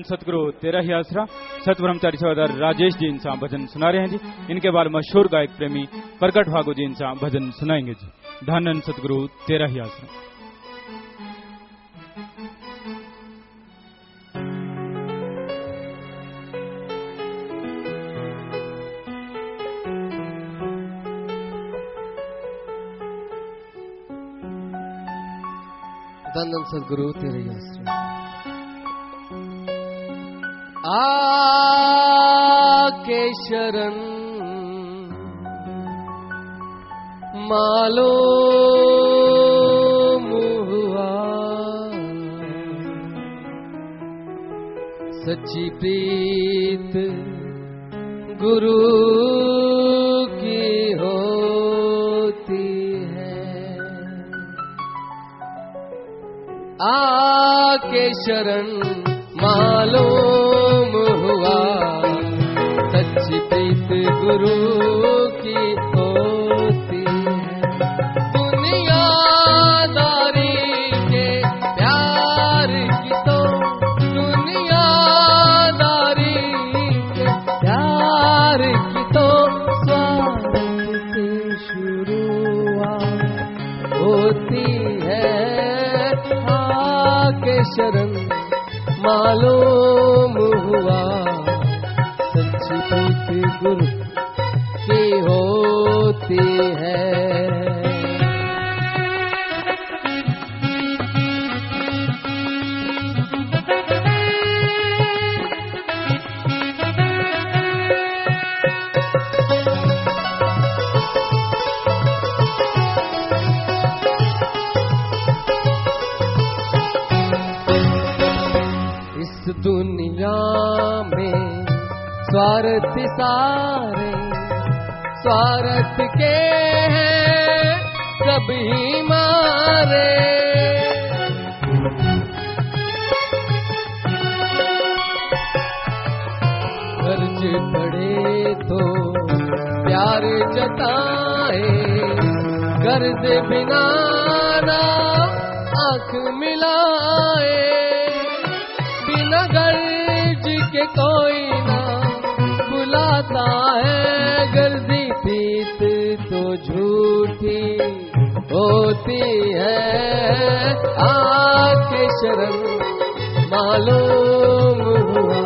सतगुरु तेरा ही आसरा सत ब्रह्मचारी सहोदर राजेश जी इनसा भजन सुना रहे हैं जी। इनके बाद मशहूर गायक प्रेमी प्रकट भागो जी इनसा भजन सुनाएंगे जी। धन सतगुरु तेरा ही आसरा। धन सतगुरु तेरे ही आसरा। आके शरण मालूम हुआ सच्ची प्रीत गुरु की होती है। आके शरण मालूम हुआ सच्ची प्रीत गुरु की होती है। दुनियादारी के प्यार की तो दुनियादारी के प्यार की तो स्वार्थ से शुरुआत होती है। आके शरण मालूम हुआ सच्ची प्रीत गुरु की होती है। दुनिया में स्वार्थ सारे स्वार्थ के हैं सभी मारे। कर्ज पड़े तो प्यार जताए कर्ज बिना ना आंख मिलाए। गर्ज के कोई ना बुलाता है गर्जी प्रीत तो झूठी होती है। आके शरण मालूम हुआ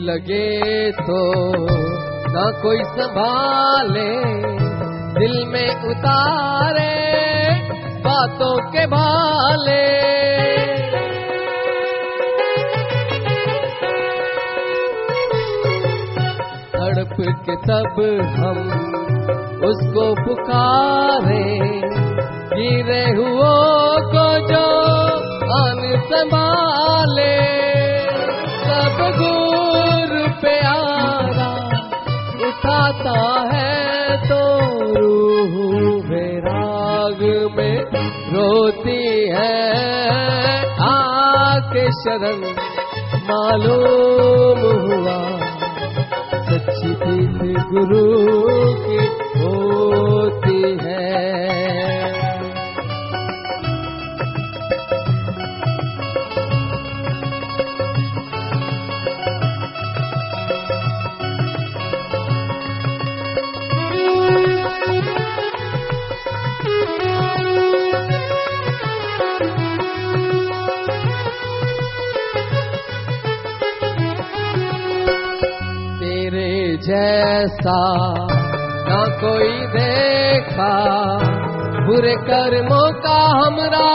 लगे तो ना कोई संभाले दिल में उतारे बातों के भाले। तड़प के तब हम उसको पुकारे गिरे हुओं को जो आन संभाले। सब गुरु प्यारा उठाता है तो रूह वैराग में रोती है। आके शरण मालूम हुआ सच्ची प्रीत गुरु की होती है। जैसा ना कोई देखा बुरे कर्मों का हमरा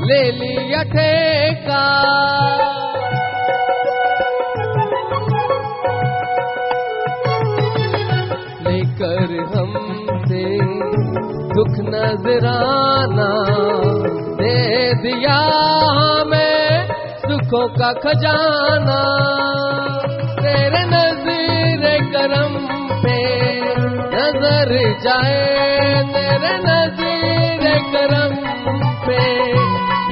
ले लिया ठेका। लेकर हमसे दुख नजराना दे दिया हमें सुख सुखों का खजाना तेरे नज़ीर करम पे नजर जाए, तेरे नज़ीर करम पे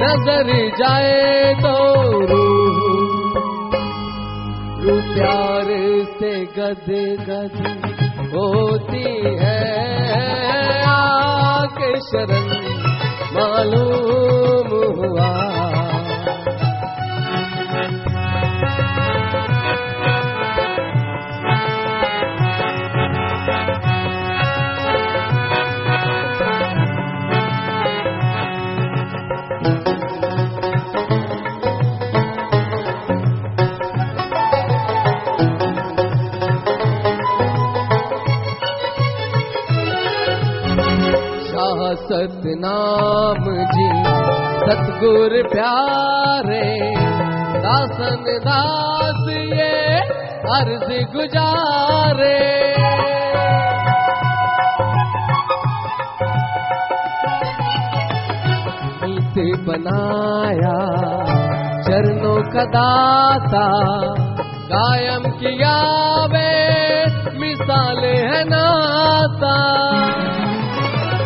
नजर जाए तो रूह प्यार से गद गद होती है, आके शरण मालूम हुआ। सतनाम जी सतगुर प्यारे, दासन दास ये अर्ज गुजारे। मीत बनाया चरणों का दाता, कायम किया वे मिसाल है नाता।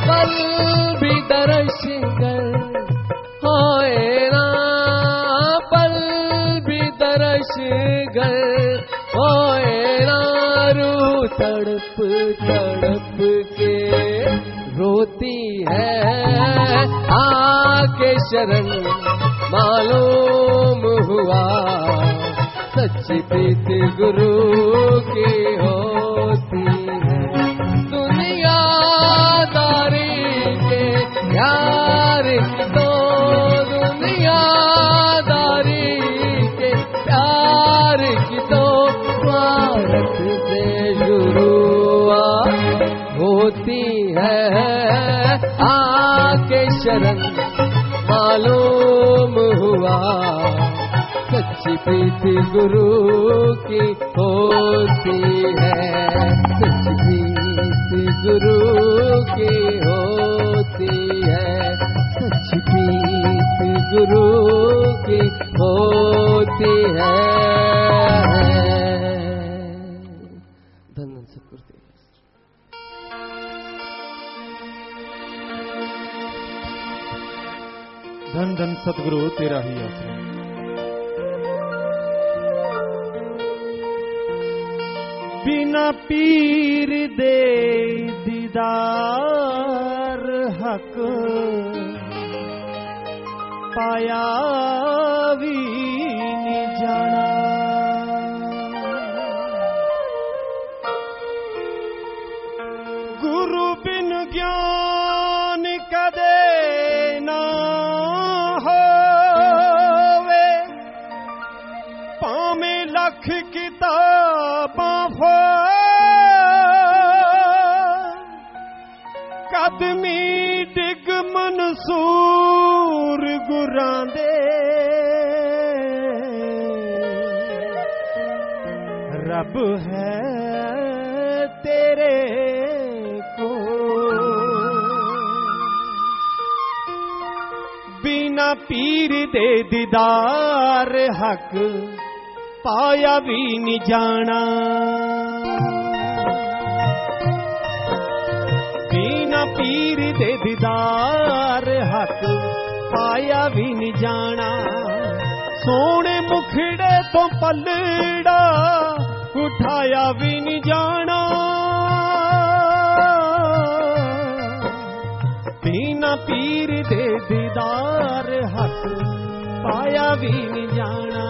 पल भी दर्श कर होए ना, पल भी दर्श कर होए ना, रूह तड़प तड़प के रोती है, आके शरण मालूम हुआ। सच्ची प्रीत गुरु की होती है, दुनियादारी के प्यार की तो, दुनियादारी के प्यार की तो स्वार्थ से शुरुआत होती है, आके शरण मालूम हुआ। सच्ची प्रीति गुरु की होती है, सच्ची प्रीति गुरु की होती है, सच्ची प्रीति गुरु की होती है। धन्य सतगुरु। धन धन सतगुरु तेरा ही आश्रय। बिना पीर दे दीदार हक, पाया भी नहीं जाना। गुरु बिन ज्ञान कदे ना होवे, पामे लख किताबां कदमी डिग मनसूर गुरां दे। रब है तेरे को बिना पीर दे दीदार हक, पाया भी नहीं जाना। बिना पीर दे दीदार हक, पाया भी नहीं जाना। सोने मुखड़े तो पलड़ा उठाया भी नहीं जाना। बिना पीर दे दीदार हक, पाया भी नहीं जाना,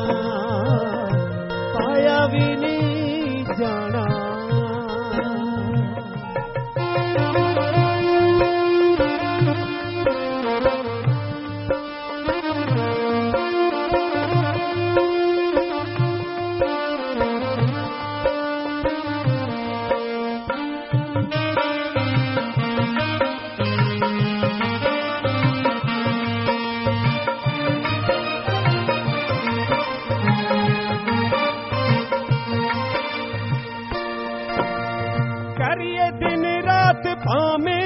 पाया भी नहीं जाना। पामे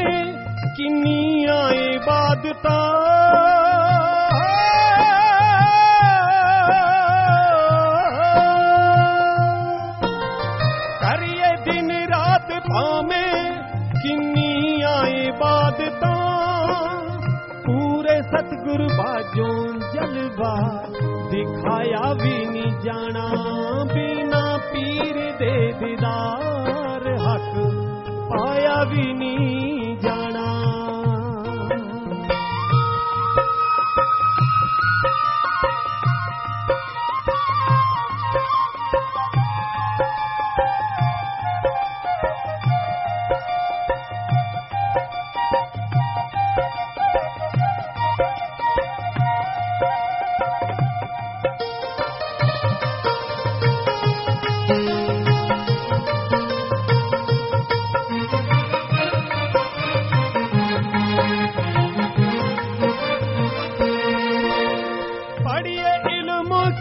किन्नियां इबादतां, दिता पूरे सतगुरु बाजों जलवा दिखाया भी नहीं जाना बिना पीर दे दीदार हक पाया भी नहीं जाना।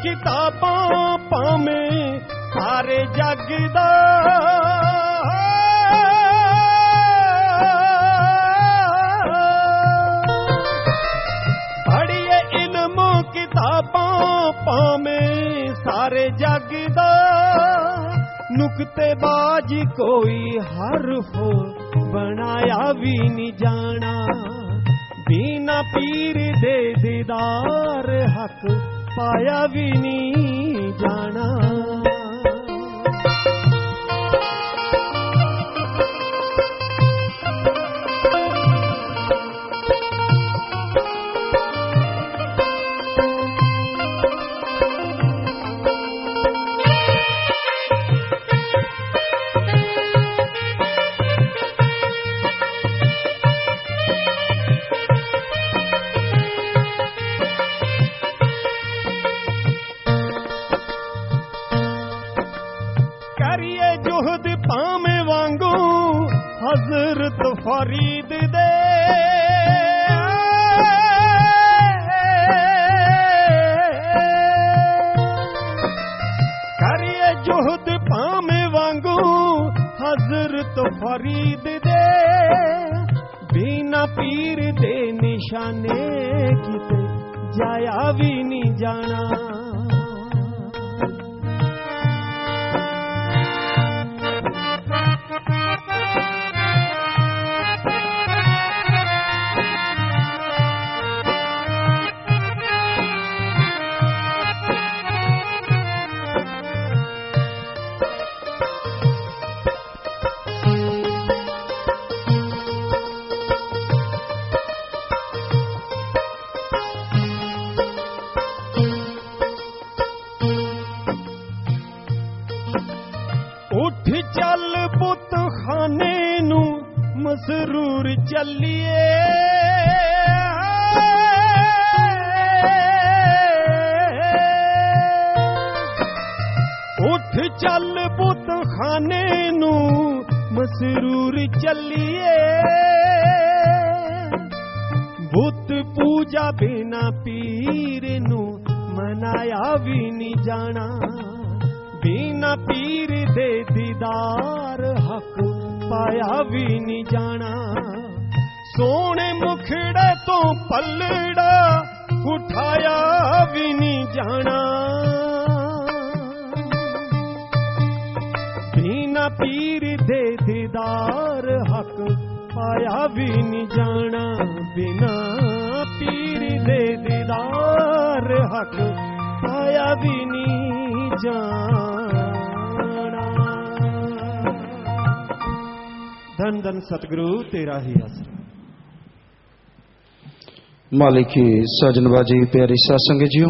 किताबां पामे सारे जग दा पढ़िए इल्म किताबां पामे सारे जग दा नुक्तेबाज कोई हरफ बनाया भी नहीं जाना बिना पीर दे दीदार हक पाया भी नहीं जाना। हज़रत फरीद दे करिए जुहद पामे वांगू हज़रत फरीद दे बिना पीर दे निशाने किते जाया भी नहीं जाना। उठ चल पुत खाने नू मसरूर चलिए उठ चल पुत खाने नू मसरूर चलिए बुत पूजा बिना पीर नू मनाया भी नहीं जाना बिना पीर दे दीदार हक पाया भी नहीं जाना। सोने मुखड़े तो पलड़ा उठाया भी नहीं जाना बिना पीर दे दीदार हक पाया भी नहीं जाना बिना पीर दे दीदार हक पाया भी नहीं जाना। धन धन सतगुरु तेरा ही आसरा। मालिक की साजनबाजी प्यारी सत्संग जियो,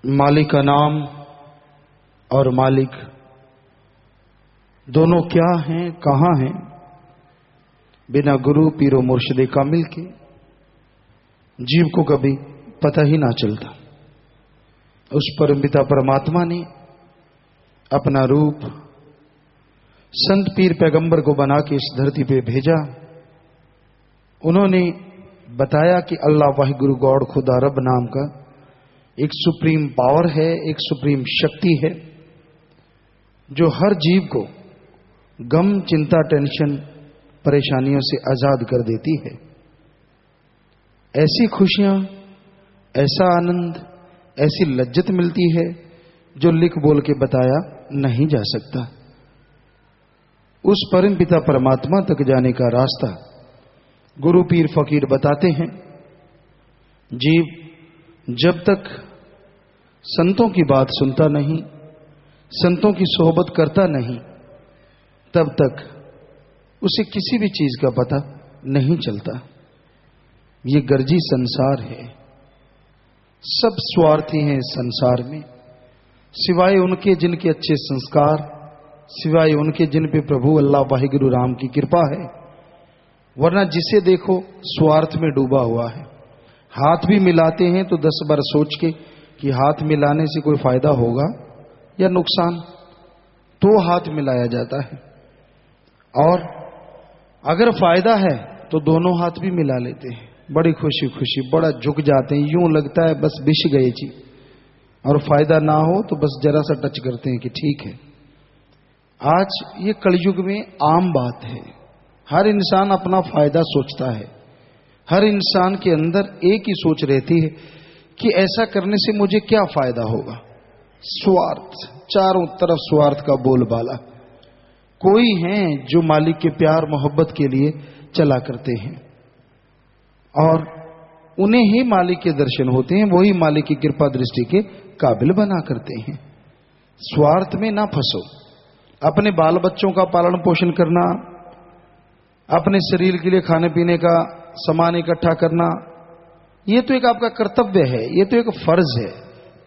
मालिक का नाम और मालिक दोनों क्या हैं, कहां हैं, बिना गुरु पीरो मुर्शिदे कामिल के जीव को कभी पता ही ना चलता। उस परमपिता परमात्मा ने अपना रूप संत पीर पैगंबर को बना के इस धरती पे भेजा। उन्होंने बताया कि अल्लाह वाहिगुरु गॉड खुदा रब नाम का एक सुप्रीम पावर है, एक सुप्रीम शक्ति है जो हर जीव को गम, चिंता, टेंशन, परेशानियों से आजाद कर देती है। ऐसी खुशियां, ऐसा आनंद, ऐसी लज्जत मिलती है जो लिख बोल के बताया नहीं जा सकता। उस परम पिता परमात्मा तक जाने का रास्ता गुरु पीर फकीर बताते हैं। जीव जब तक संतों की बात सुनता नहीं, संतों की सोहबत करता नहीं, तब तक उसे किसी भी चीज का पता नहीं चलता। ये गर्जी संसार है, सब स्वार्थी हैं इस संसार में, सिवाय उनके जिनके अच्छे संस्कार, सिवाय उनके जिन पे प्रभु अल्लाह वाहिगुरु राम की कृपा है। वरना जिसे देखो स्वार्थ में डूबा हुआ है। हाथ भी मिलाते हैं तो 10 बार सोच के कि हाथ मिलाने से कोई फायदा होगा या नुकसान, तो हाथ मिलाया जाता है। और अगर फायदा है तो दोनों हाथ भी मिला लेते हैं, बड़ी खुशी खुशी, बड़ा झुक जाते हैं। यूं लगता है बस बिछ गए जी, और फायदा ना हो तो बस जरा सा टच करते हैं कि ठीक है। आज ये कलयुग में आम बात है, हर इंसान अपना फायदा सोचता है। हर इंसान के अंदर एक ही सोच रहती है कि ऐसा करने से मुझे क्या फायदा होगा। स्वार्थ, चारों तरफ स्वार्थ का बोलबाला। कोई हैं जो मालिक के प्यार मोहब्बत के लिए चला करते हैं और उन्हें ही मालिक के दर्शन होते हैं, वही मालिक की कृपा दृष्टि के काबिल बना करते हैं। स्वार्थ में ना फंसो। अपने बाल बच्चों का पालन पोषण करना, अपने शरीर के लिए खाने पीने का सामान इकट्ठा करना, ये तो एक आपका कर्तव्य है, ये तो एक फर्ज है।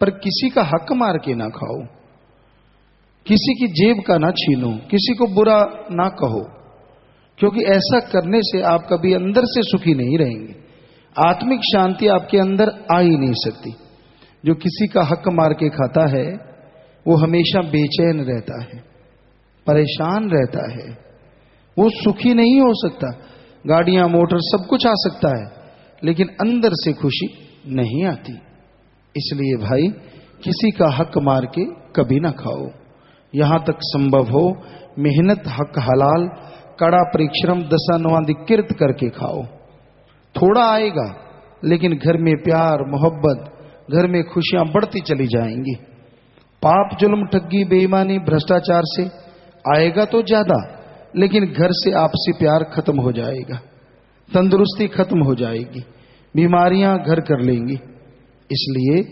पर किसी का हक मार के ना खाओ, किसी की जेब का ना छीनो, किसी को बुरा ना कहो, क्योंकि ऐसा करने से आप कभी अंदर से सुखी नहीं रहेंगे। आत्मिक शांति आपके अंदर आ ही नहीं सकती। जो किसी का हक मार के खाता है वो हमेशा बेचैन रहता है, परेशान रहता है, वो सुखी नहीं हो सकता। गाड़ियां मोटर सब कुछ आ सकता है, लेकिन अंदर से खुशी नहीं आती। इसलिए भाई किसी का हक मार के कभी ना खाओ। यहां तक संभव हो मेहनत, हक हलाल, कड़ा परिश्रम, दशानुवादिकृत करके खाओ। थोड़ा आएगा लेकिन घर में प्यार मोहब्बत, घर में खुशियां बढ़ती चली जाएंगी। पाप जुल्म ठगी बेईमानी भ्रष्टाचार से आएगा तो ज्यादा, लेकिन घर से आपसी प्यार खत्म हो जाएगा, तंदुरुस्ती खत्म हो जाएगी, बीमारियां घर कर लेंगी। इसलिए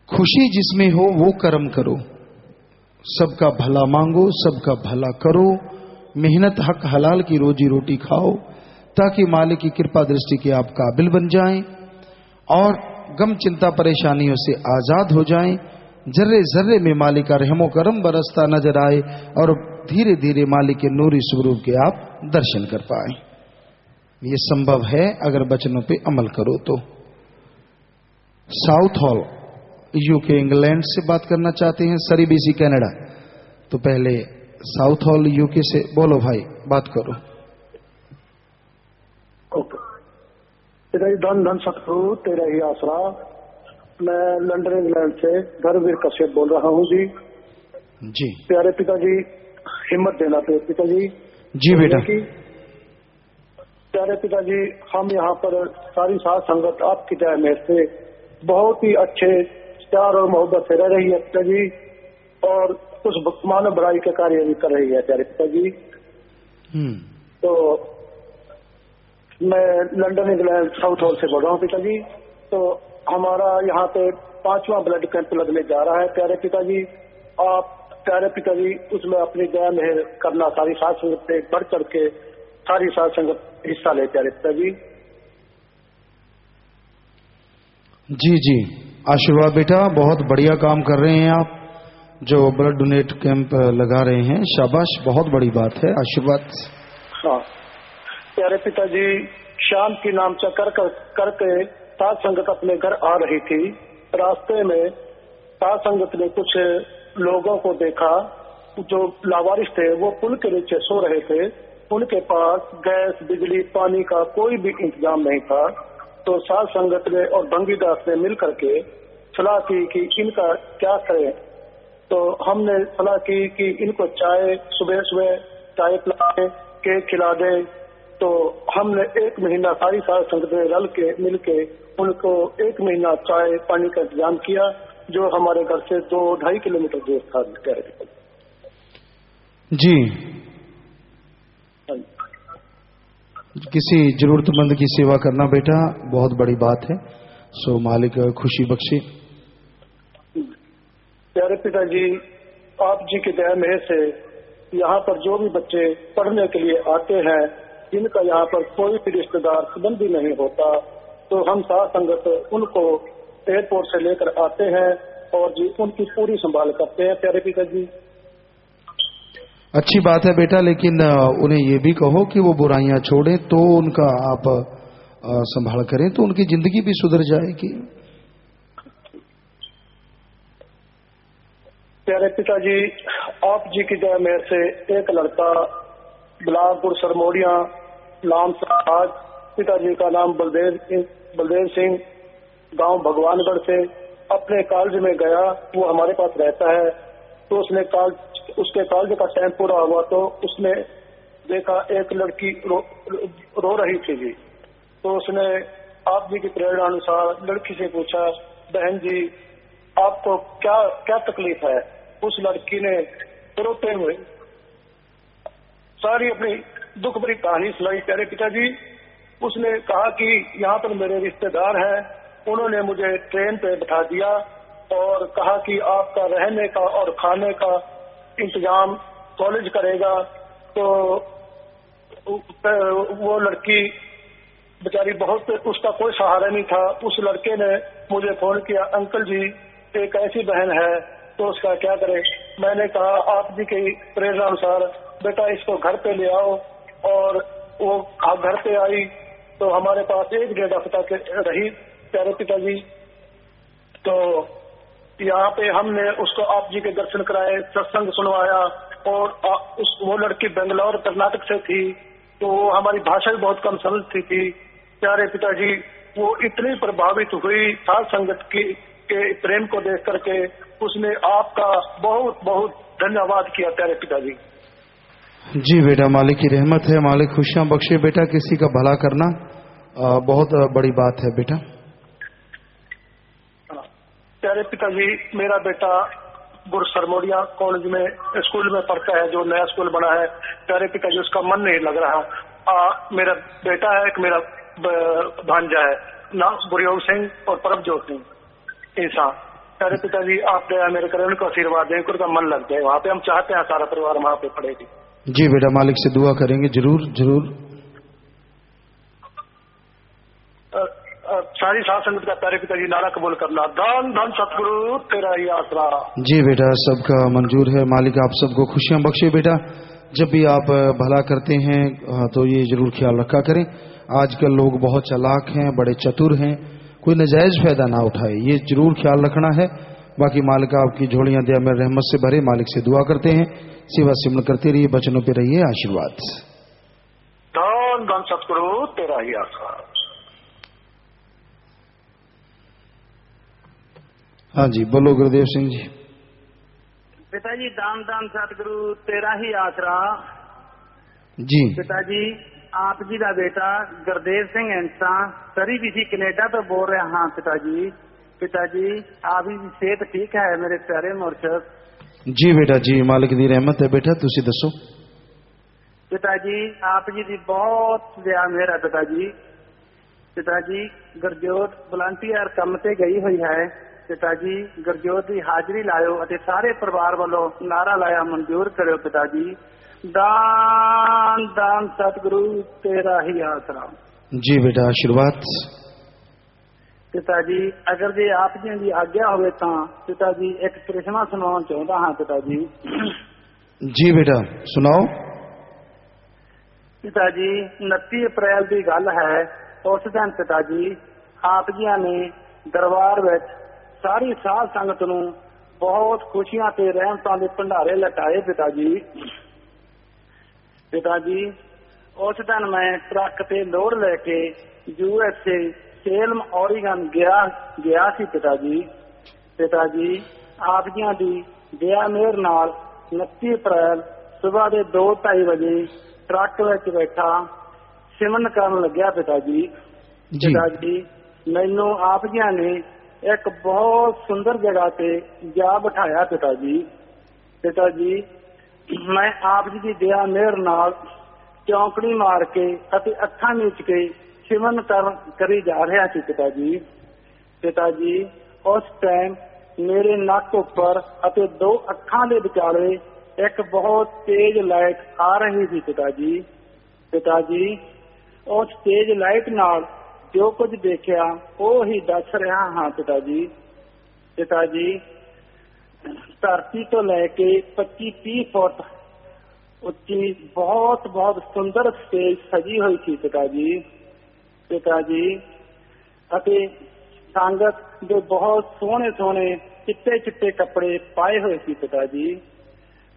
खुशी जिसमें हो वो कर्म करो, सबका भला मांगो, सबका भला करो, मेहनत हक हलाल की रोजी रोटी खाओ, ताकि मालिक की कृपा दृष्टि के आप काबिल बन जाएं और गम चिंता परेशानियों से आजाद हो जाएं। जर्रे जर्रे में मालिक का रहमो करम बरसता नजर आए और धीरे धीरे मालिक के नूरी स्वरूप के आप दर्शन कर पाए। ये संभव है अगर वचनों पे अमल करो तो। साउथ हॉल यूके इंग्लैंड से बात करना चाहते हैं, सरी बीसी कनाडा। तो पहले साउथ हॉल यूके से बोलो भाई, बात करो। ओके, तेरा ही धन धन सतगुरु तेरा ही आसरा। मैं लंदन इंग्लैंड से धर्मवीर कश्यप बोल रहा हूँ जी। जी प्यारे पिताजी, हिम्मत देना पिताजी। जी बेटा। प्यारे पिताजी, हम यहाँ पर सारी साथ संगत आपकी दया मेहर से बहुत ही अच्छे प्यार और मोहब्बत से रह रही है पिताजी, और कुछ मानव भलाई के कार्य भी कर रही है प्यारे पिताजी। तो मैं लंदन इंग्लैंड साउथ हॉल से बोल रहा हूँ पिताजी। तो हमारा यहाँ पे 5वां ब्लड कैंप लगने जा रहा है प्यारे पिताजी। आप प्यारे पिताजी उसमें अपनी दया मेहर करना, सारी साथ संगत पे बढ़ चढ़ के सारी साथ संगत हिस्सा ले प्यारे पिताजी। जी जी, आशीर्वाद बेटा, बहुत बढ़िया काम कर रहे हैं आप, जो ब्लड डोनेट कैंप लगा रहे हैं। शाबाश, बहुत बड़ी बात है, आशीर्वाद। हाँ प्यारे पिताजी, शाम की नामचा करके साथ संगत अपने घर आ रही थी। रास्ते में साथ संगत ने कुछ लोगों को देखा जो लावारिस थे, वो पुल के नीचे सो रहे थे। उनके पास गैस, बिजली, पानी का कोई भी इंतजाम नहीं था। तो साथ संगत ने और भंगीदास ने मिल करके सलाह की कि इनका क्या करें। तो हमने सलाह की कि इनको चाय, सुबह सुबह चाय पिलाएं, केक खिला दें। तो हमने 1 महीना सारी साथ संगत ने रल के मिल के उनको 1 महीना चाय पानी का इंतजाम किया, जो हमारे घर से 2-2.5 किलोमीटर दूर था। जी, किसी जरूरतमंद की सेवा करना बेटा बहुत बड़ी बात है। सो मालिक खुशी बख्शे। प्यारे पिताजी, आप जी की दया मेहर से यहाँ पर जो भी बच्चे पढ़ने के लिए आते हैं, जिनका यहाँ पर कोई भी रिश्तेदार संबंधी नहीं होता, तो हम साथ संगत उनको एयरपोर्ट से लेकर आते हैं और जी उनकी पूरी संभाल करते हैं। प्यारे पिताजी, अच्छी बात है बेटा, लेकिन उन्हें ये भी कहो कि वो बुराइयां छोड़े, तो उनका आप संभाल करें तो उनकी जिंदगी भी सुधर जाएगी। प्यारे पिताजी, आप जी की दया मेहर से एक लड़का बिलासपुर सरमोड़िया नाम आज, पिताजी का नाम बलदेव सिंह, गांव भगवानगढ़ से अपने कॉलेज में गया। वो हमारे पास रहता है। तो उसके कॉलेज का टाइम पूरा हुआ तो उसने देखा एक लड़की रो रही थी जी। तो उसने आप जी की प्रेरणा अनुसार लड़की से पूछा, बहन जी आपको क्या क्या तकलीफ है? उस लड़की ने रोते हुए सारी अपनी दुख भरी कहानी सुनाई। प्यारे पिताजी, उसने कहा कि यहाँ पर मेरे रिश्तेदार हैं, उन्होंने मुझे ट्रेन पे बैठा दिया और कहा कि आपका रहने का और खाने का इंतजाम कॉलेज करेगा। तो वो लड़की बेचारी बहुत, उसका कोई सहारा नहीं था। उस लड़के ने मुझे फोन किया, अंकल जी एक ऐसी बहन है तो उसका क्या करे? मैंने कहा आप जी की प्रेरणा अनुसार बेटा इसको घर पे ले आओ। और वो घर पे आई तो हमारे पास 1-1.5 हफ्ता रही। प्यारे पिताजी, तो यहाँ पे हमने उसको आप जी के दर्शन कराए, सत्संग सुनवाया। और वो लड़की बेंगलोर कर्नाटक से थी, तो वो हमारी भाषा भी बहुत कम समझती थी। प्यारे पिताजी, वो इतनी प्रभावित हुई साध संगत के प्रेम को देख करके, उसने आपका बहुत बहुत धन्यवाद किया। प्यारे पिताजी जी बेटा, मालिक की रहमत है, मालिक खुशियां बख्शे बेटा। किसी का भला करना बहुत बड़ी बात है बेटा। प्यारे पिताजी, मेरा बेटा गुरु सरमोड़िया कॉलेज में स्कूल में पढ़ता है, जो नया स्कूल बना है। प्यारे पिताजी, उसका मन नहीं लग रहा। मेरा बेटा है, एक मेरा भांजा है, नाम गुरयोग सिंह और परमजोत सिंह इंसान। प्यारे पिताजी, आप दया मेरे करें, उनको आशीर्वाद दें, उनका मन लग जाए वहाँ पे। हम चाहते हैं सारा परिवार वहाँ पे पढ़ेगी। जी बेटा, मालिक से दुआ करेंगे जरूर जरूर। सारी साध संगत का प्यारे पिताजी नारा कबूल करना। धन धन सतगुरु तेरा ही आसरा। जी बेटा, सबका मंजूर है। मालिक आप सबको खुशियां बख्शे बेटा। जब भी आप भला करते हैं तो ये जरूर ख्याल रखा करें। आजकल लोग बहुत चालाक हैं, बड़े चतुर हैं, कोई नजायज फायदा ना उठाए, ये जरूर ख्याल रखना है। बाकी मालिक आपकी झोलियां दया में रहमत से भरे। मालिक से दुआ करते हैं, सेवा सिमरन करते रहिए, बचनों पे रहिए, आशीर्वाद। धन धन सतगुरु तेरा ही आसरा। हाँ जी, बोलो गुरुदेव सिंह जी। पिताजी, दान दान सतगुरु तेरा ही आसरा। जी पिताजी, आप जी का बेटा गुरदेव सिंह इंसा सरी भी कनेडा तो बोल रहा हाँ पिताजी। पिताजी, आप की सेहत ठीक है मेरे प्यारे मुर्शद? जी बेटा जी, मालिक दी रहमत है बेटा। तुसी दसो। पिताजी, आप जी की बहुत दया मेहर है पिताजी। पिताजी, गुरजोत वलंटियर कम ते गई हुई है। पिताजी, गुरजोत की हाजिरी लायो और सारे परिवार वालों नारा लाया मंजूर करो पिताजी। दान दान सतगुरु तेरा ही आसरा। जी बेटा, आशीर्वाद। पिताजी, अगर जे आप जी की आज्ञा हो तो पिताजी एक कृष्णा सुनाना चाहता हाँ पिताजी। जी बेटा, सुनाओ। पिताजी, 29 अप्रैल की गल है। उस दिन पिताजी आप जी ने दरबार में सारी साध संगत नूं बहुत खुशियां ते रहमतां दे भंडारे लटाए पिताजी। पिताजी, उस दिन मैं ट्रक ते लोड लेके USA सेलम ओरिगन गया सी पिताजी। पिताजी, आप जी दी दया मेहर नाल 29 अप्रैल सुबह के 2-2:30 बजे ट्रक विच बैठा सिमरन करन लग्या पिताजी। पिताजी, मैनू आप जी ने एक बहुत सुंदर जगह पे जा बिठाया पिताजी। पिताजी, मैं आप जी की दया मेहर नाल ਚੌਂਕੜੀ ਮਾਰ ਕੇ ਅਤੇ ਅੱਖਾਂ ਮੀਚ ਕੇ ਸਿਮਰਨ ਕਰੀ ਜਾ ਰਿਹਾ ਸੀ ਪਿਤਾ ਜੀ। ਪਿਤਾ ਜੀ ਉਸ ਟਾਈਮ ਮੇਰੇ ਨੱਕ ਉੱਪਰ ਅਤੇ ਦੋ ਅੱਖਾਂ ਦੇ ਵਿਚਾਲੇ ਇੱਕ ਬਹੁਤ ਤੇਜ਼ ਲਾਈਟ ਆ ਰਹੀ ਸੀ ਪਿਤਾ ਜੀ। ਪਿਤਾ ਜੀ ਉਸ ਤੇਜ਼ ਲਾਈਟ ਨਾਲ ਜੋ ਕੁਝ ਦੇਖਿਆ ਉਹ ਹੀ ਦੱਸ ਰਿਹਾ ਹਾਂ ਪਿਤਾ ਜੀ। ਪਿਤਾ ਜੀ ਧਰਤੀ ਤੋਂ ਲੈ ਕੇ 25-30 ਫੁੱਟ ਉੱਚੀ ਬਹੁਤ ਬਹੁਤ ਸੁੰਦਰ ਸਟੇਜ ਸਜੀ ਹੋਈ ਸੀ ਪਿਤਾ ਜੀ। ਪਿਤਾ ਜੀ ਅਤੇ ਸੰਗਤ ਦੇ ਬਹੁਤ ਸੋਹਣੇ ਸੋਹਣੇ ਚਿੱਟੇ ਚਿੱਟੇ ਕੱਪੜੇ ਪਾਏ ਹੋਏ ਸੀ ਪਿਤਾ ਜੀ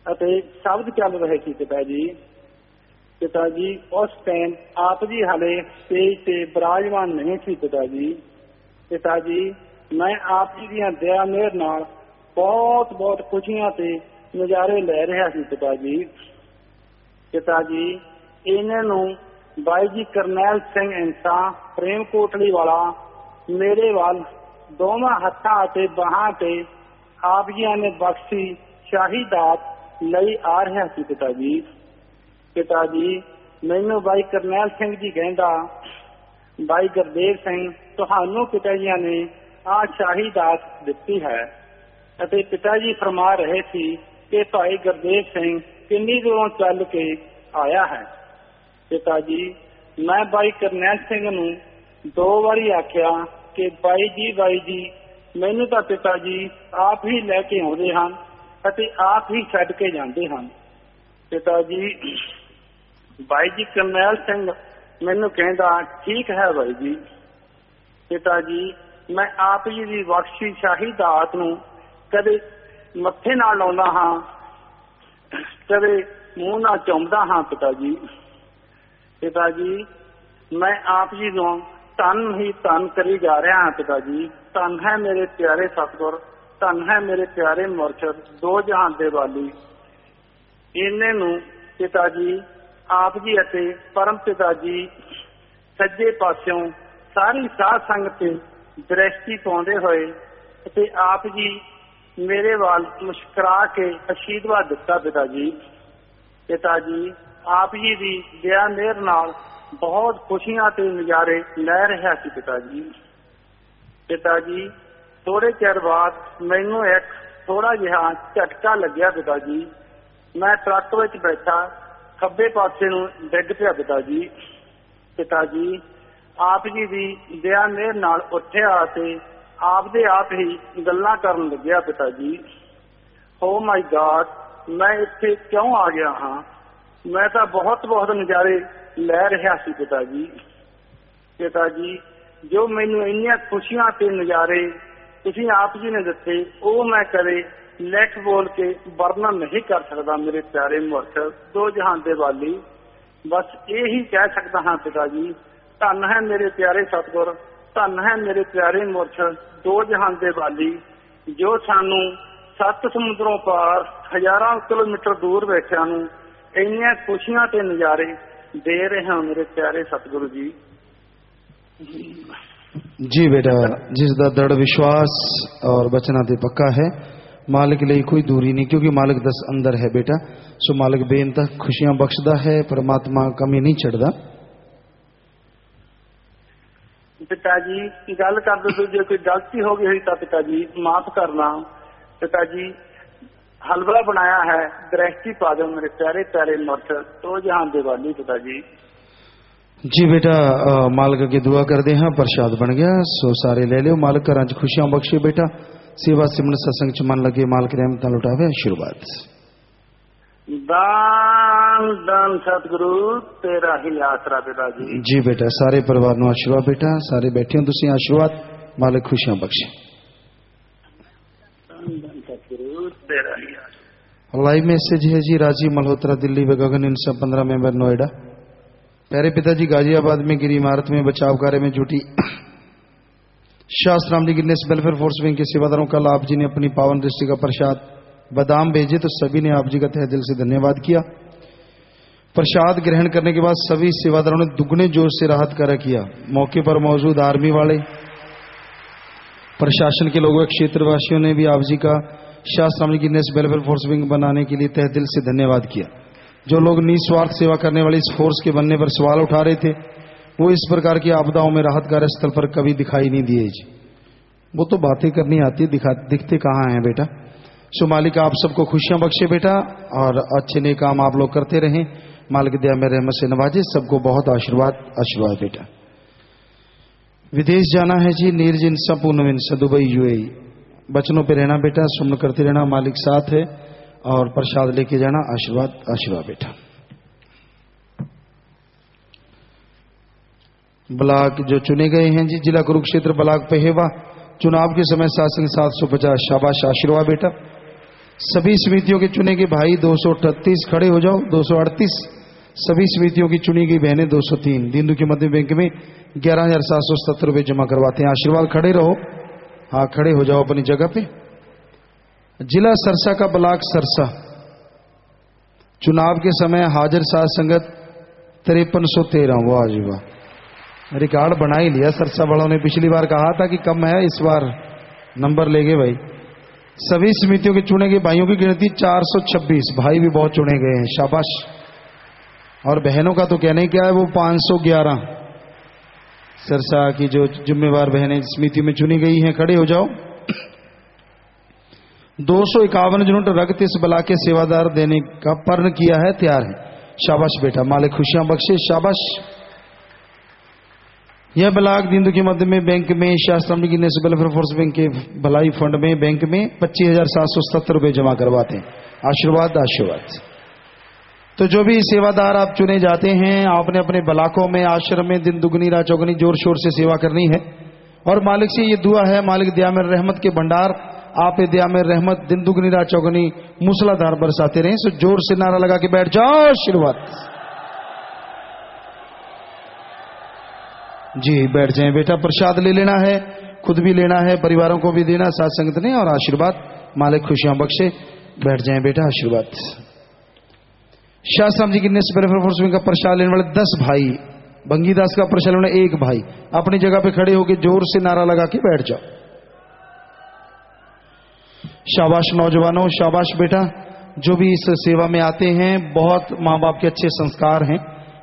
ਅਤੇ ਸ਼ਬਦ ਚੱਲ ਰਹੇ ਸੀ ਪਿਤਾ ਜੀ। ਪਿਤਾ ਜੀ ਉਸ ਟਾਈਮ ਆਪ ਜੀ ਹਾਲੇ ਸਟੇਜ ਤੇ ਵਿਰਾਜਮਾਨ ਨਹੀਂ ਸੀ ਪਿਤਾ ਜੀ। ਪਿਤਾ ਜੀ ਮੈਂ ਆਪ ਜੀ ਦੀਆਂ ਦਇਆ ਮਿਹਰ ਨਾਲ ਬਹੁਤ ਬਹੁਤ ਖੁਸ਼ੀਆਂ ਤੇ ਨਜ਼ਾਰੇ ਲੈ ਰਿਹਾ ਸੀ ਪਿਤਾ ਜੀ। ਪਿਤਾ ਜੀ ਇਹਨਾਂ ਨੂੰ ਬਾਈ ਜੀ ਕਰਨੈਲ ਸਿੰਘ ਇੰਸਾ ਪ੍ਰੇਮ ਕੋਟਲੀ ਵਾਲਾ ਮੇਰੇ ਵੱਲ ਦੋਵਾਂ ਹੱਥਾਂ ਅਤੇ ਬਾਹਾਂ ਤੇ ਆਪ ਜੀਆਂ ਨੇ ਬਖਸ਼ੀ ਸ਼ਾਹੀ ਦਾਤ ਲਈ ਆ ਰਿਹਾ ਸੀ ਪਿਤਾ ਜੀ। ਪਿਤਾ ਜੀ ਮੈਨੂੰ ਬਾਈ ਕਰਨੈਲ ਸਿੰਘ ਜੀ ਕਹਿੰਦਾ, ਬਾਈ ਗੁਰਦੇਵ ਸਿੰਘ ਤੁਹਾਨੂੰ ਪਿਤਾ ਜੀਆਂ ਨੇ ਆਹ ਸ਼ਾਹੀ ਦਾਤ ਦਿੱਤੀ ਹੈ ਅਤੇ ਪਿਤਾ ਜੀ ਫਰਮਾ ਰਹੇ ਸੀ ਕਿ ਭਾਈ ਗੁਰਦੇਵ ਸਿੰਘ ਕਿੰਨੀ ਦੂਰੋਂ ਚੱਲ ਕੇ ਆਇਆ ਹੈ। ਪਿਤਾ ਜੀ ਮੈਂ ਬਾਈ ਕਰਨੈਲ ਸਿੰਘ ਨੂੰ 2 ਵਾਰੀ ਆਖਿਆ ਕਿ ਬਾਈ ਜੀ ਮੈਨੂੰ ਤਾਂ ਪਿਤਾ ਜੀ ਆਪ ਹੀ ਲੈ ਕੇ ਆਉਂਦੇ ਹਨ ਅਤੇ ਆਪ ਹੀ ਛੱਡ ਕੇ ਜਾਂਦੇ ਹਨ। ਪਿਤਾ ਜੀ ਬਾਈ ਜੀ ਕਰਨੈਲ ਸਿੰਘ ਮੈਨੂੰ ਕਹਿੰਦਾ ਠੀਕ ਹੈ ਬਾਈ ਜੀ। ਪਿਤਾ ਜੀ ਮੈਂ ਆਪ ਜੀ ਦੀ ਬਖਸ਼ੀ ਸ਼ਾਹੀ ਦਾਤ ਨੂੰ ਕਦੇ ਮੱਥੇ ਨਾਲ ਲਾਉਂਦਾ ਹਾਂ, ਕਦੇ ਮੂੰਹ ਨਾਲ ਚੁੰਮਦਾ ਹਾਂ ਪਿਤਾ ਜੀ। ਪਿਤਾ ਜੀ ਮੈਂ ਆਪ ਜੀ ਨੂੰ ਧੰਨ ਹੀ ਧੰਨ ਕਰੀ ਜਾ ਰਿਹਾ ਹਾਂ ਪਿਤਾ ਜੀ। ਧੰਨ ਹੈ ਮੇਰੇ ਪਿਆਰੇ ਸਤਿਗੁਰ, ਧੰਨ ਹੈ ਮੇਰੇ ਪਿਆਰੇ ਮੁਰਸ਼ਦ, ਦੋ ਜਹਾਨ ਦੇ ਵਾਲੀ। ਇਹਨੇ ਨੂੰ ਪਿਤਾ ਜੀ ਆਪ ਜੀ ਅਤੇ ਪਰਮ ਪਿਤਾ ਜੀ ਸੱਜੇ ਪਾਸਿਓਂ ਸਾਰੀ ਸਾਧ ਸੰਗਤ ਤੇ ਦ੍ਰਿਸ਼ਟੀ ਪਾਉਂਦੇ ਹੋਏ ਅਤੇ ਆਪ ਜੀ ਮੇਰੇ ਵੱਲ ਮੁਸਕਰਾ ਕੇ ਅਸ਼ੀਰਵਾਦ ਦਿੱਤਾ ਪਿਤਾ ਜੀ। ਪਿਤਾ ਜੀ ਆਪ ਜੀ ਦੀ ਦਇਆ ਮਿਹਰ ਨਾਲ ਬਹੁਤ ਖੁਸ਼ੀਆਂ ਤੇ ਨਜ਼ਾਰੇ ਲੈ ਰਿਹਾ ਸੀ ਪਿਤਾ ਜੀ। ਪਿਤਾ ਜੀ ਥੋੜੇ ਚਿਰ ਬਾਅਦ ਮੈਨੂੰ ਇੱਕ ਥੋੜਾ ਜਿਹਾ ਝਟਕਾ ਲੱਗਿਆ ਪਿਤਾ ਜੀ। ਮੈਂ ਟਰੱਕ ਵਿੱਚ ਬੈਠਾ ਖੱਬੇ ਪਾਸੇ ਨੂੰ ਡਿੱਗ ਪਿਆ ਪਿਤਾ ਜੀ। ਪਿਤਾ ਜੀ ਆਪ ਜੀ ਦੀ ਦਇਆ ਮਿਹਰ ਨਾਲ ਉੱਠਿਆ ਅਤੇ ਆਪ ਦੇ ਆਪ ਹੀ ਗੱਲਾਂ ਕਰਨ ਲੱਗਿਆ ਪਿਤਾ ਜੀ। ਓ ਮਾਈ ਗॉड, ਮੈਂ ਇੱਥੇ ਕਿਉਂ ਆ ਗਿਆ ਹਾਂ? ਮੈਂ ਤਾਂ ਬਹੁਤ ਬਹੁਤ ਨਜ਼ਾਰੇ ਲੈ ਰਿਹਾ ਸੀ ਪਿਤਾ ਜੀ। ਪਿਤਾ ਜੀ ਜੋ ਮੈਨੂੰ ਇੰਨੀਆਂ ਖੁਸ਼ੀਆਂ ਤੇ ਨਜ਼ਾਰੇ ਤੁਸੀਂ ਆਪ ਜੀ ਨੇ ਦਿੱਤੇ ਉਹ ਮੈਂ ਕਦੇ ਲਿਖ ਬੋਲ ਕੇ ਵਰਣਨ ਨਹੀਂ ਕਰ ਸਕਦਾ ਮੇਰੇ ਪਿਆਰੇ ਮੁਰਸ਼ਦ, ਦੋ ਜਹਾਨ ਦੇ ਵਾਲੀ। ਬਸ ਇਹੀ ਕਹਿ ਸਕਦਾ ਹਾਂ ਪਿਤਾ ਜੀ, ਧੰਨ ਹੈ ਮੇਰੇ ਪਿਆਰੇ ਸਤਿਗੁਰ, ਧੰਨ ਹੈ ਮੇਰੇ ਪਿਆਰੇ ਮੁਰਸ਼ਦ, ਦੋ ਜਹਾਨ ਦੇ ਵਾਲੀ, ਜੋ ਸਾਨੂੰ 7 ਸਮੁੰਦਰੋਂ ਪਾਰ ਹਜ਼ਾਰਾਂ ਕਿਲੋਮੀਟਰ ਦੂਰ ਬੈਠਿਆਂ ਨੂੰ ਇੰਨੀਆਂ ਖੁਸ਼ੀਆਂ ਤੇ ਨਜ਼ਾਰੇ ਦੇ ਰਹੇ ਹਾਂ ਮੇਰੇ ਪਿਆਰੇ ਸਤਿਗੁਰੂ ਜੀ। जी बेटा, जिसका दृढ़ विश्वास और बचना ते पक्का है, मालिक लिए कोई दूरी नहीं, क्योंकि मालिक दस अंदर है बेटा। सो मालिक बेनतक खुशियां बख्शदा है, परमात्मा कमी नहीं छड़दा। पिता जी गल कर दो, जो कोई गलती हो गई हुई तो पिता जी माफ करना। पिता जी हलवा बनाया है, दृष्टि पा दो मेरे प्यारे प्यारे मुर्शद, तो जहान दे वाली। पिता जी जी बेटा, मालिक की दुआ करते हैं, प्रसाद बन गया सो सारे ले लो। मालिक घर च खुशियां बख्शे बेटा, सेवा सिमरन सत्संग च मन लगे, मालिक रहमत लुटावे। आशीर्वाद दान दान सतगुरु तेरा ही आसरा पिता जी। जी बेटा, सारे परिवार नु आशीर्वाद बेटा, सारे बैठे हो तुसी आशीर्वाद, मालिक खुशियां बख्शे। लाइव मैसेज है जी, राजीव मल्होत्रा दिल्ली व गगन इंसा 15 मेंबर नोएडा। प्यारे पिताजी गाजियाबाद में गिरी इमारत में बचाव कार्य में जुटी शास्त्राम जी गिरनेस वेलफेयर फोर्स विंग के सेवादारों कल आप जी ने अपनी पावन दृष्टि का प्रसाद बादाम भेजे तो सभी ने आप जी का तहे दिल से धन्यवाद किया। प्रसाद ग्रहण करने के बाद सभी सेवादारों ने दुगने जोश से राहत कार्य किया। मौके पर मौजूद आर्मी वाले, प्रशासन के लोगों, क्षेत्रवासियों ने भी आप जी का शास्त्राम जी गिरनेस वेलफेयर फोर्स विंग बनाने के लिए तहे दिल से धन्यवाद किया। जो लोग निस्वार्थ सेवा करने वाली इस फोर्स के बनने पर सवाल उठा रहे थे, वो इस प्रकार की आपदाओं में राहत कार्यस्थल पर कभी दिखाई नहीं दिए जी। वो तो बातें करनी आती है, दिखते कहाँ हैं बेटा। सो मालिक आप सबको खुशियां बख्शे बेटा, और अच्छे नए काम आप लोग करते रहें। मालिक दया में रहमत से नवाजे, सबको बहुत आशीर्वाद बेटा। विदेश जाना है जी, निर्जिन संपूर्ण दुबई यूएई। बचनों पे रहना बेटा, सुमन करते रहना, मालिक साथ है, और प्रसाद लेके जाना। आशीर्वाद बेटा। ब्लॉक जो चुने गए हैं जी, जिला कुरुक्षेत्र ब्लॉक पहेवा, चुनाव के समय शासन 750। शाबाश, आशीर्वाद बेटा। सभी समितियों के चुने गए भाई 238 खड़े हो जाओ। 238 सभी समितियों की चुनी गई बहनें 203 दीनदु के मध्य बैंक में 11,770 रुपये जमा करवाते हैं। आशीर्वाद, खड़े रहो। हाँ, खड़े हो जाओ अपनी जगह पे। जिला सरसा का ब्लॉक सरसा, चुनाव के समय हाजिर साध संगत 5313। वाह जी वाह, रिकॉर्ड बना ही लिया सरसा वालों ने। पिछली बार कहा था कि कम है, इस बार नंबर ले गए भाई। सभी समितियों के चुने गए भाइयों की गिनती 426। भाई भी बहुत चुने गए हैं, शाबाश। और बहनों का तो कहने क्या है, वो 511 सरसा की जो जिम्मेवार बहनें समिति में चुनी गई हैं, खड़े हो जाओ। 251 यूनिट रक्त इस ब्लॉक के सेवादार देने का पर्ण किया है, तैयार है। शाबाश बेटा, मालिक खुशियां बख्शे, शाबाश। यह ब्लॉक दीनदु के मध्य में बैंक में शास्त्राम वेलफेयर फोर्स बैंक के भलाई फंड में बैंक में 25,770 रुपये जमा करवाते हैं। आशीर्वाद। तो जो भी सेवादार आप चुने जाते हैं, आपने अपने ब्लॉकों में आश्रम में दिन दुगनी रात चौगनी जोर शोर से सेवा करनी है। और मालिक से ये दुआ है, मालिक दया में रहमत के भंडार आप दया में रहमत दिन दुगनी रात चौगनी मूसलाधार बरसाते रहें। सो जोर से नारा लगा के बैठ जाओ। आशीर्वाद जी, बैठ जाएं बेटा। प्रसाद ले लेना है, खुद भी लेना है, परिवारों को भी देना साथ संगत ने। और आशीर्वाद, मालिक खुशियां बख्शे, बैठ जाएं बेटा। आशीर्वाद। शास्त्राम जी की वेलफेयर फोर्स का प्रसाद लेने वाले 10 भाई, भंगीदास का प्रसाद लेने वाले 1 भाई, अपनी जगह पे खड़े होकर जोर से नारा लगा के बैठ जाओ। शाबाश नौजवानों, शाबाश बेटा। जो भी इस सेवा में आते हैं, बहुत माँ बाप के अच्छे संस्कार हैं,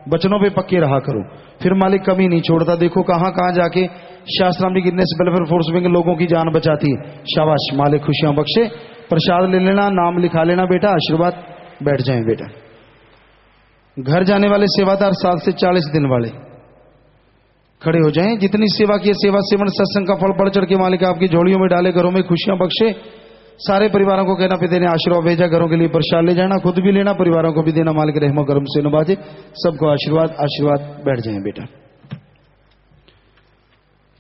बचनों पे पक्के रहा करो, फिर मालिक कमी नहीं छोड़ता। देखो कहां कहां जाके शास्त्राम जी गिरने से वेलफेयर फोर्स में लोगों की जान बचाती है। शाबाश, मालिक खुशियां बख्शे। प्रसाद ले लेना, नाम लिखा लेना बेटा। आशीर्वाद, बैठ जाएं बेटा। घर जाने वाले सेवादार 7 से 40 दिन वाले खड़े हो जाएं। जितनी सेवा की सेवा सेवन सत्संग का फल बढ़ चढ़ के मालिक आपकी झोलियों में डाले, घरों में खुशियां बख्शे। सारे परिवारों को कहना पिता ने आशीर्वाद भेजा, घरों के लिए प्रसाद ले जाना, खुद भी लेना, परिवारों को भी देना। मालिक रहमो करम से नवाजे, सबको आशीर्वाद। बैठ जाएं बेटा।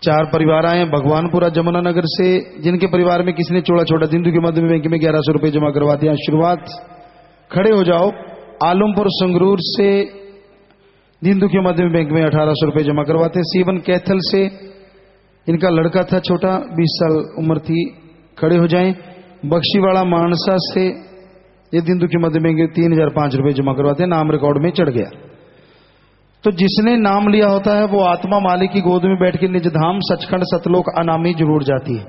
4 परिवार आए भगवानपुरा जमुनानगर से, जिनके परिवार में किसी ने चोड़ा छोड़ा दीनदु के मध्य बैंक में 1100 रुपये जमा करवा दिया। आशीर्वाद, खड़े हो जाओ। आलमपुर संगरूर से दीनदु के मध्य बैंक में 1800 रुपये जमा करवाते हैं। सीवन कैथल से इनका लड़का था छोटा, 20 साल उम्र थी, खड़े हो जाएं। बख्शीवाड़ा मानसा से ये दीनदु के मध्य में 3005 रुपये जमा करवाते हैं। नाम रिकॉर्ड में चढ़ गया। तो जिसने नाम लिया होता है वो आत्मा मालिक की गोद में बैठ के निजधाम सचखंड सतलोक अनामी जरूर जाती है।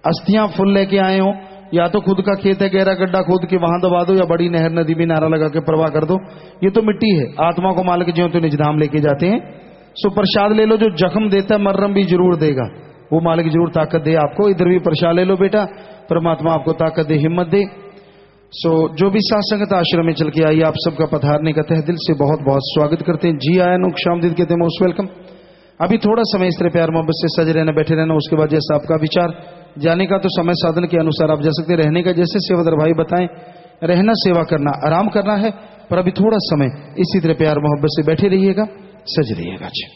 अस्थियां फुल लेके आए हो, या तो खुद का खेत है, गहरा गड्ढा खोद के वहां दबा दो, या बड़ी नहर नदी में नारा लगा के प्रवाह कर दो। ये तो मिट्टी है, आत्मा को मालिक ज्यों तो निजधाम लेके जाते हैं। सो प्रसाद ले लो। जो जख्म देता है मर्रम भी जरूर देगा, वो मालिक जरूर ताकत दे आपको। इधर भी प्रसाद ले लो बेटा, परमात्मा आपको ताकत दे, हिम्मत दे। सो जो भी साथ संगत आश्रम में चल के आई, आप सबका पधारने का तहे दिल से बहुत बहुत स्वागत करते हैं। जी आया नुक शामदीद कहते हैं, मोस्ट वेलकम। अभी थोड़ा समय इस तरह प्यार मोहब्बत से सज रहना, बैठे रहना, उसके बाद जैसा आपका विचार। जाने का तो समय साधन के अनुसार आप जा सकते, रहने का जैसे सेवादार भाई बताएं, रहना, सेवा करना, आराम करना है। पर अभी थोड़ा समय इसी तरह प्यार मोहब्बत से बैठे रहिएगा, सज रहिएगा जी।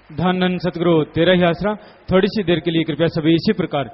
धन सतगुरु तेरा ही आसरा। थोड़ी सी देर के लिए कृपया सभी इसी प्रकार